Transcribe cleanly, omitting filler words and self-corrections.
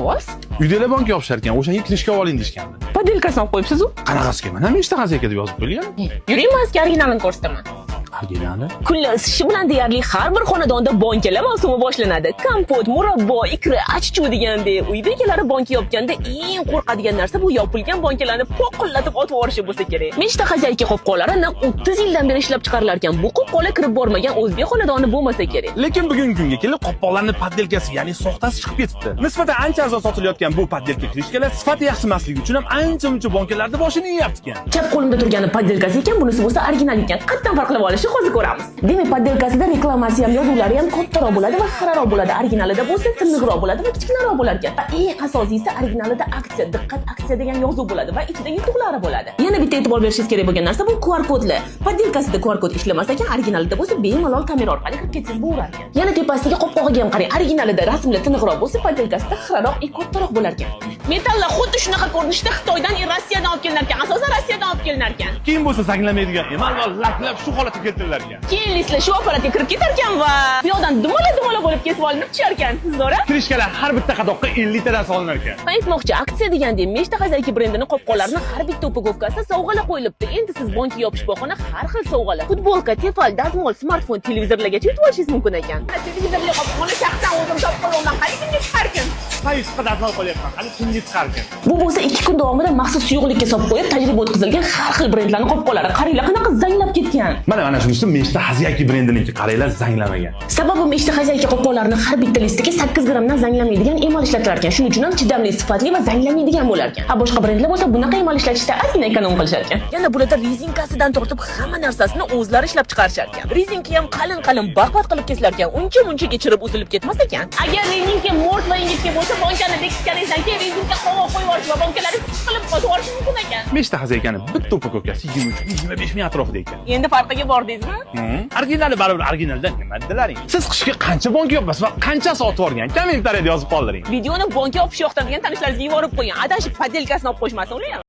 ovoz? Uydalar bank yopishar ekan, o'shanga kirishga oling deyishgandi. Podelkasini olib qo'yibsiz-ku? Qanaqasiga? Mana nechta xazaka deb yozib qo'yilgan. Yuring, men sizga originalini ko'rsataman. Originali? Kunlar isishi bilan deyarli har bir xonadonda bonkalar mavsumi boshlanadi. Kompot, murabbo, ikra, achchu degandek uy bekalari bonka yopganda eng qo'rqadigan narsa bu yopilgan bonkalarni poqillatib otib yuborishi bo'lsa kerak. Meshta xazayka qopqonlari naq 30 yildan beri ishlab chiqarilar ekan. Bu qopqonlar kirib bormagan o'zbek xonadoni bo'lmasa kerak. Lekin bugungi kunga kelib qopqonlarning poddelkasi, ya'ni soxtasi chiqib ketibdi. Nisbatan ancha arzon sotilayotgan bu poddelka krishkalar sifati yaxshi emasligi uchun ham ancha-muncha bankalarda boshini yeyapti ekan. Chap qo'limda turgani poddelkasi ekan, bunisi bo'lsa original ekan. Qatdan farqlab olishni hozir ko'ramiz. Demak, poddelkasida reklamasi ham, yozuvlari ham kattaroq bo'ladi va xiraroq bo'ladi. Originalida bo'lsa tiniqroq bo'ladi va kichkinaroq bo'lar ekan. Eng asosiysi originalida aksiya, diqqat aksiya degan yozuv bo'ladi va ichida yutuqlari bo'ladi. Yana bitta e'tibor berishingiz kerak bo'lgan narsa bu QR kodlar. Poddelkasida QR kod ishlamas ekan, originalida bo'lsa bemalol kamera orqali kirib ketsangiz bo'lar ekan. Yana tepasiga qopqog'iga ham qarang. Originalida rasmlar tiniqroq bo'lsa, poddelkasida xiraroq, kattaroq bo'lar ekan. Metallar xuddi shunaqa ko'rinishda Xitoydan, Rossiyadan olib kelinar ekan. Asosan Rossiyadan olib kelinar ekan. Keyin bo'lsa zanglamaydigan, emal laklab shu holatga keltirdilar ekan. Keyin lislar shu apparatga kirib ketar ekan va piyodan dumola bo'lib kesib olinib tushar ekan. To'g'ri? Krishkalar har bitta qadoqqa 50 tadan solinar ekan. Men aytmoqchi, aksiya degandek Meshta xazayka brendining qopqonlarini har bitta upakovkasida sovg'alar qo'yilibdi. Endi siz banka yopish bahona har xil sovg'alar. Futbolka, tefal, dazmol, smartfon, televizorlargacha yutib olishingiz mumkin ekan. Televizorli qopqonni shaxsan o'zim topib qo'yaman. Qani kimga chiqar ekan? Sayt qadar qolyapman. Qani kimga chiqar ekan? Bu bo'lsa 2 kun davomida maxsus suyuqlikka solib qo'yib, tajriba o'tkazilgan har xil brendlarning qopqonlari. Qaranglar, qanaqa zanglab ketgan. Mana shuning uchun Meshta xazayka brendiniki qaranglar zanglamagan. Sababi Meshta xazayka qopqonlarining har bitta listiga 8 grammdan zanglamaydigan emol ishlatilar ekan. Shuning uchun ham chidamli, sifatli va zanglamaydigan bo'lar ekan. Boshqa brendlar bo'lsa bunaqa emol ishlatishda ozgina ekonom qilishar ekan. Yana bularda rezinkasidan tortib hamma narsasini o'zlari ishlab chiqarishar ekan. Rezinka ham qalin barqvat qilib kesilar ekan. Uncha kechirib uzilib ketmas ekan. Agar rezinka mo'rt va ingichka bo'lsa, bankani bekitganingizdan keyin rezinka qo'yib yuborish va bankalarni qilib qotib olish mumkin ekan. Meshta xazaykani bitta upakovkasi 23-25 ming atrofida ekan. Endi farqiga bordingizmi? Originali baribir originaldan nima dedilaring? Siz qishga qancha banka yopasiz va qanchasi otib yuborgan? Kommentariyada yozib qoldiring. Videoni banka yopish yoqtiradigan tanishlaringizga yuborib qo'ying. Adashib poddelkasini olib qo'yishmasin ular ham.